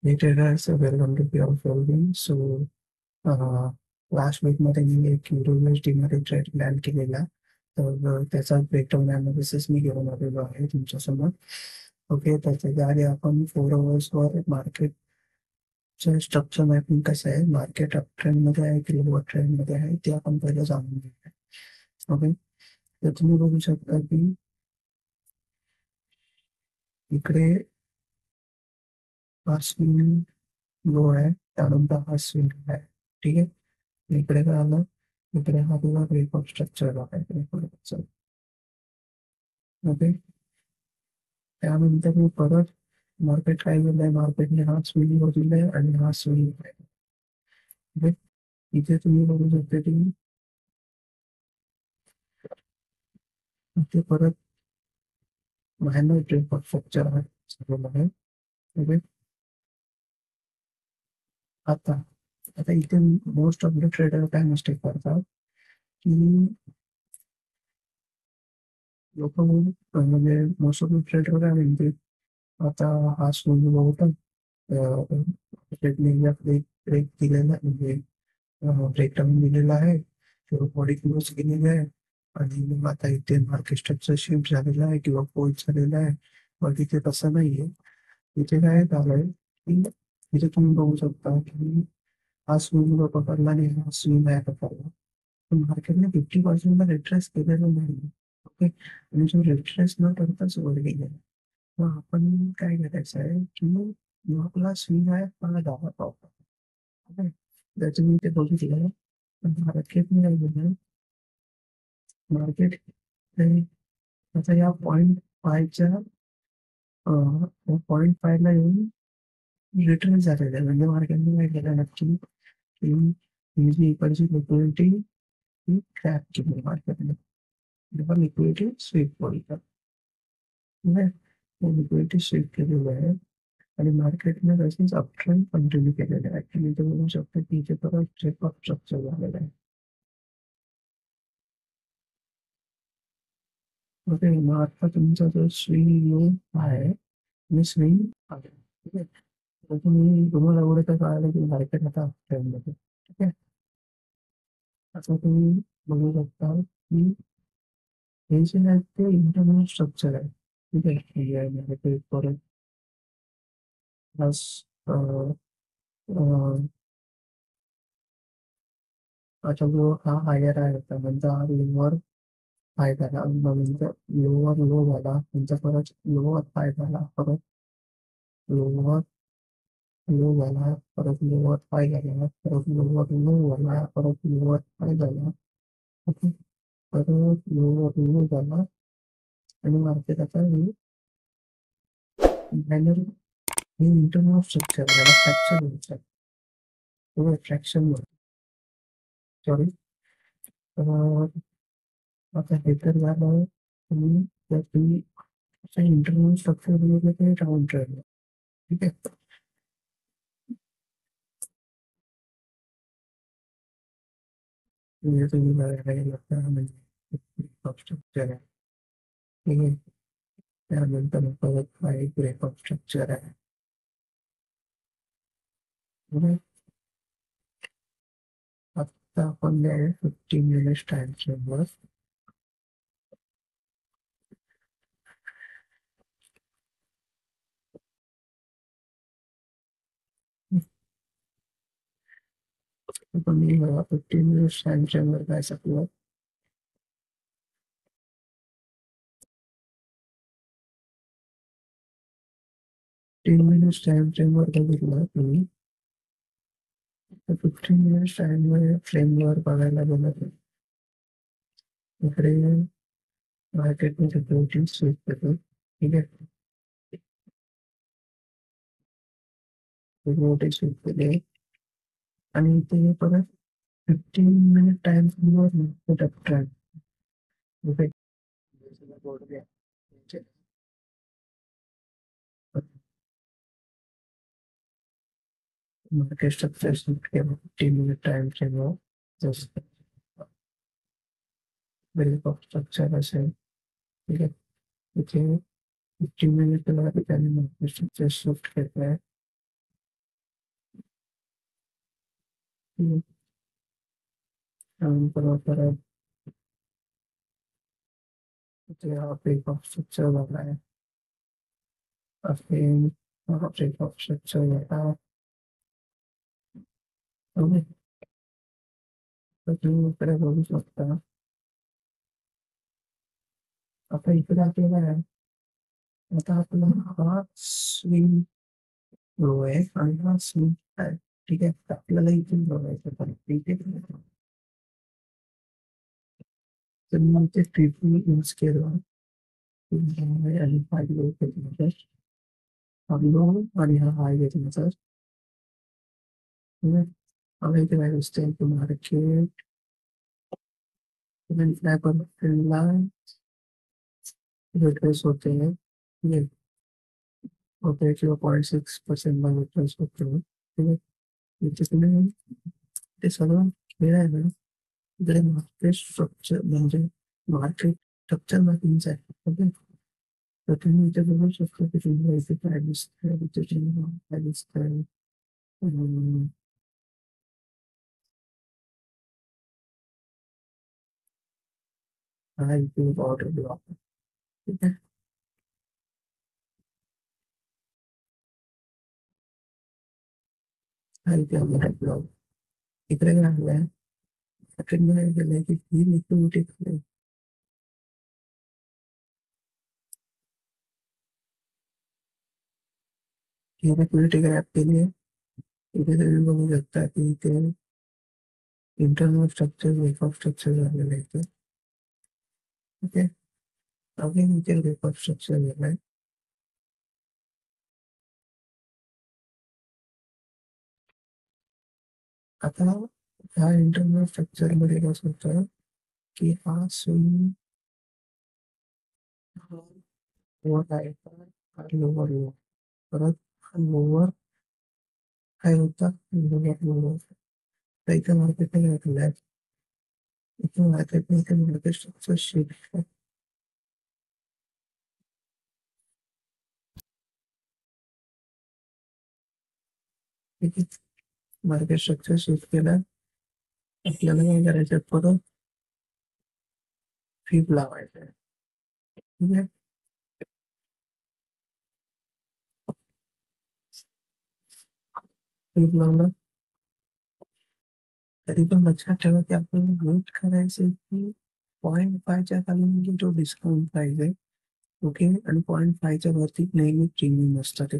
Hey traders, welcome to Pure Folding. Last वीकमध्ये मी एक यूरोवेस्टीमध्ये trade plan केलेला. तर त्याचा ब्रेकडाऊन ॲनालिसिस मी घेऊन आलेलो आहे तुमच्यासमोर. ओके, तर त्याच्या आधी आपण 4 अवर्सवर मार्केटचं स्ट्रक्चर मॅपिंग कसं आहे, मार्केट अप ट्रेंडमध्ये आहे की लोअर ट्रेंडमध्ये आहे ते आपण पहिलं जाणून घेऊया. ओके, तर तुम्ही बघू शकता की इकडे हा स्विंग लो आहे, त्यानंतर हा स्विंग आहे. ठीक आहे, इकडे काय आलं, इकडे हा तुला ब्रेक ऑफ स्ट्रक्चर आहे. ओके, त्यानंतर मी परत मार्केट काय केलंय, मार्केटने हा स्विंग बघितलाय आणि हा स्विंग आहे. ओके, इथे तुम्ही बघू शकता की इथे परत मायनर ब्रेक ऑफ स्ट्रक्चर आहे झालेलं आहे. ओके, आता आता इथे मोस्ट ऑफ द ट्रेडर काय मिस्टेक करतात की लोक म्हणजे मोस्ट ऑफ द ट्रेडर काय म्हणते, आता हा स्विंग बघतो ब्रेक ब्रेक दिलेला म्हणजे ब्रेकडाऊन दिलेला आहे किंवा बॉडी क्लोज केलेली आहे आणि मग आता इथे मार्केट स्ट्रक्चर शिफ्ट झालेला आहे किंवा पोच झालेला आहे. मग इथे तसं नाहीये. इथे काय झालंय की इथे तुम्ही बघू शकता की हा स्विंग पकडला आणि हा स्विंग आहे पकडला, पण मार्केटने 50% रिट्रेस केलेलं नाही. ओके, आणि जो रिट्रेस न करताच वर गेलेला. मग आपण काय करायचं आहे की जो आपला स्विंग आहे मला दाबा पाहतो. ओके, जर तुम्ही इथे बघितलं पण मार्केटने काय केलं, मार्केट आता या .5च्या .5ला येऊन रिटर्न झालेलं आहे. म्हणजे मार्केटने काय केलं नक्की की ही जी इकडची लिक्विडिटी ही क्रॅक केली मार्केटने, जेव्हा लिक्विडिटी स्वीप बोलतात. लिक्विडिटी स्वीप केलेलं आहे आणि मार्केटने तशीच अपट्रेंड कंटिन्यू केलेलं आहे. ऍक्च्युली ते म्हणू शकतो की इथे परत चेकअप स्ट्रक्चर झालेलं आहे. ओके, मग आता तुमचा जो स्विंग लो आहे मी स्विंग आहे. ठीक आहे, तर तुम्हाला एवढं काय कळालं की मार्केट आता ट्रेंडमध्ये. ठीक आहे, आता तुम्ही बघू शकता की हे जे आहे ते इंटरनल स्ट्रक्चर आहे. ठीक आहे, मार्केट परत प्लस आता जो हा हायर आहे त्यानंतर हा लोअर हाय झाला, मग नंतर लोअर लो झाला, नंतर परत लोअर हाय झाला, परत लोअर लो झाला, परत लोअर हाय झाला, परत लोअर लो झाला, परत लोअर हाय झाला. ओके, परत लोअर लो झाला आणि मार्केट आता हे मायनर हे इंटरनल स्ट्रक्चर याला फ्रॅक्चर म्हणतात किंवा फ्रॅक्शन म्हणतात. सॉरी, आता हे तर झालं. जर तुम्ही इंटरनल स्ट्रक्चर बघितलं ते राऊंड ट्रेड. ठीक आहे, म्हणजे तुम्ही बघायला गेलं तर म्हणजे स्ट्रक्चर आहे. ठीक आहे, त्यानंतर परत हा एक ब्रेक ऑफ स्ट्रक्चर आहे. ठीक, आता आपण 15 मिनिट्स टाइम फ्रेमवर 15 मिनिट्स टाइम फ्रेमवर काय सांगलं, 15 मिनिट्स टाइम फ्रेमवर बघितलं तुम्ही, 15 मिनिट्स टाइम फ्रेमवर बघायला गेलं तर इकडे मार्केटने सिक्युरिटी स्विच करतो. ठीक आहे, सिक्युरिटी स्विच केले आणि ते परत 15 मिनिट टाइम फ्रेमवर market trend. Okay, market structure shift केलं 15 मिनिट टाइम फ्रेमवर. जसं ब्रेक ऑफ स्ट्रक्चर असेल, ठीक आहे, इथे 15 मिनिटला त्याने मार्केट स्ट्रक्चर शिफ्ट केलं आहे परत तो यहाँ पे एक स्ट्रक्चर बना है। फिर वहाँ पे एक स्ट्रक्चर बना है। तो तुम्ही इकडे बघू शकता, आता इकडे आपल्याला आहे, आता आपला हा स्विंग रो आहे आणि हा स्विंग आहे. ठीक आहे, तर आपल्याला इथून बघायचं तर इथे तर मी इथे ट्रिपल यूज केलं आणि पाहिलं त्याच्यानंतर हल्लो आणि हा हाय त्याच्यानंतर मला इथे काय दिसतंय तुम्हाला की फ्लॅपरला रिट्रेस होते हैं, ये होते हैं 0.6% में रिट्रेस होते हैं। ठीक है, ये जितने ते सगळं खेळ आहे ना, इकडे मार्केट स्ट्रक्चर म्हणजे मार्केट स्ट्रक्चर मॅपिंगचं आहे. ओके, तर तुम्ही इथे बघू शकता की तुम्हाला इथे काय दिसतंय, इथे तुम्हाला काय दिसतंय. अं, हा इथे ऑर्डर ब्लॉक. ठीक आहे, हा इथे ऑर्डर ब्लॉक. इकडे काय आलंय, ट्रेंड काय केलंय की ही लिक्विडिटी खाली ही लिक्विडिटी क्रॅप केली आहे. इथे तुम्ही बघू शकता की इथे इंटरनल स्ट्रक्चर वेकअप स्ट्रक्चर झालेलं आहे इथे. ओके, अगेन इथे वेकअप स्ट्रक्चर झालं आहे. आता ह्या इंटरनल स्ट्रक्चर मध्ये कसं होतं की हा स्विंग वर आहे हा लोअर लोअर परत हा लोअर काय होता लोअर लोअर. तर इथे मार्केटने काय केलंय, इथे मार्केटने इथे मार्केट स्ट्रक्चर शिफ्ट. ठीक आहे, मार्केट स्ट्रक्चर शिफ्ट केलं. आपल्याला काय करायचं परत फिप लावायचं आहे. ठीक आहे, फिप लावलं तरी पण लक्षात ठेवा की आपल्याला वेट करायचं की 0.5च्या खाली म्हणजे तो डिस्काउंट प्राइस आहे. ओके, आणि 0.5च्या वरती नेहमी प्रीमियम असतात ते.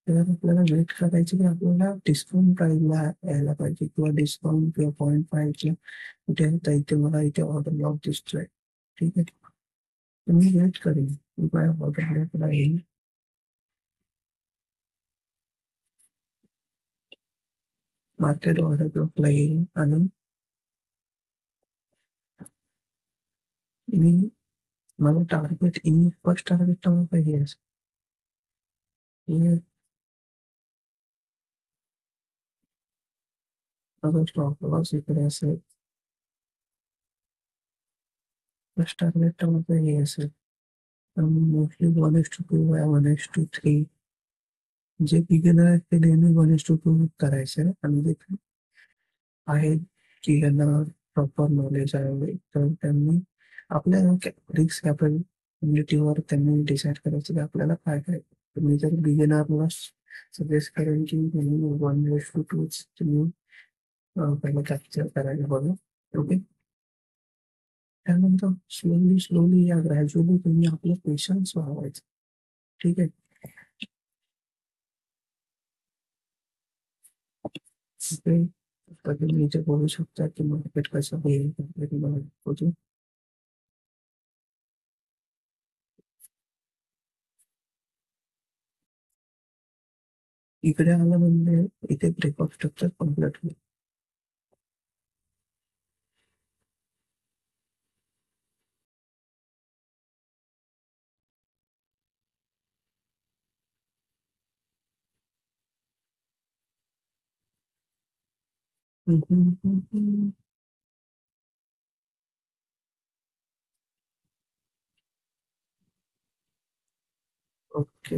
तर आपल्याला वेट करायची की आपल्याला डिस्काउंट प्राइसला यायला पाहिजे किंवा डिस्काउंट किंवा 0.5च्या कुठे होता इथे मला इथे ऑर्डर लॉक दिसतोय. ठीक आहे, तुम्ही वेट करेन कृपया ऑर्डर लॉकला येईल. मार्केट ऑर्डर लॉकला येईल आणि मी मला टार्गेट इन फर्स्ट टार्गेट मला पाहिजे असं माझा स्टॉप लॉस इकडे असेल. फर्स्ट टार्गेट माझं हे असेल मोस्टली 1:2 1:3. जे बिगिनर आहेत ते नेहमी 1:2 करायचे आणि जे आहेत की यांना प्रॉपर नॉलेज आहे तर त्यांनी आपल्या रिस्क कॅपेबिलिटीवर त्यांनी डिसाईड करायचं की आपल्याला काय करायचं. मी जर बिगिनरला सजेस्ट करेन की तुम्ही 1:2 तुम्ही पहिलं कॅप्चर करायला बघा. ओके, त्यानंतर स्लोली स्लोली या ग्रॅज्युअली तुम्ही आपलं पेशन्स वाढवायचं. ठीक आहे, ओके, तर तुम्ही इथे बोलू शकता की मार्केट कसं होईल तुम्हाला दाखवतो. इकडे आलं म्हणजे इथे ब्रेकअप स्ट्रक्चर कम्प्लीट होईल. ओके,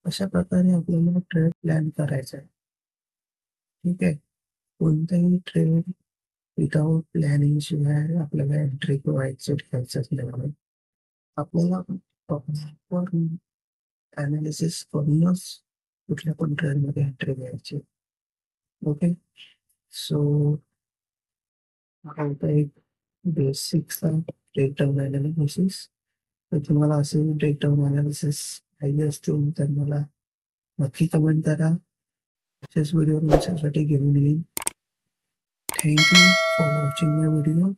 अशा प्रकारे आपल्याला ट्रेड प्लॅन करायचा आहे. ठीक आहे. कोणताही ट्रेड विदाउट प्लॅनिंग शिवाय आपल्याला एंट्री किंवा एक्झिट घ्यायचंच नाही. आपल्याला प्रॉपर अनालिसिस करूनच कुठल्या पण ट्रेडमध्ये एंट्री घ्यायची. ओके. सो हा होता एक बेसिकचा ब्रेकडाऊन अनालिसिस. तर तुम्हाला असे ब्रेकडाऊन अनालिसिस पाहिजे असतील तर मला नक्की कमेंट करा. असेच व्हिडिओ तुमच्यासाठी घेऊन येईन. Thank you for watching my video.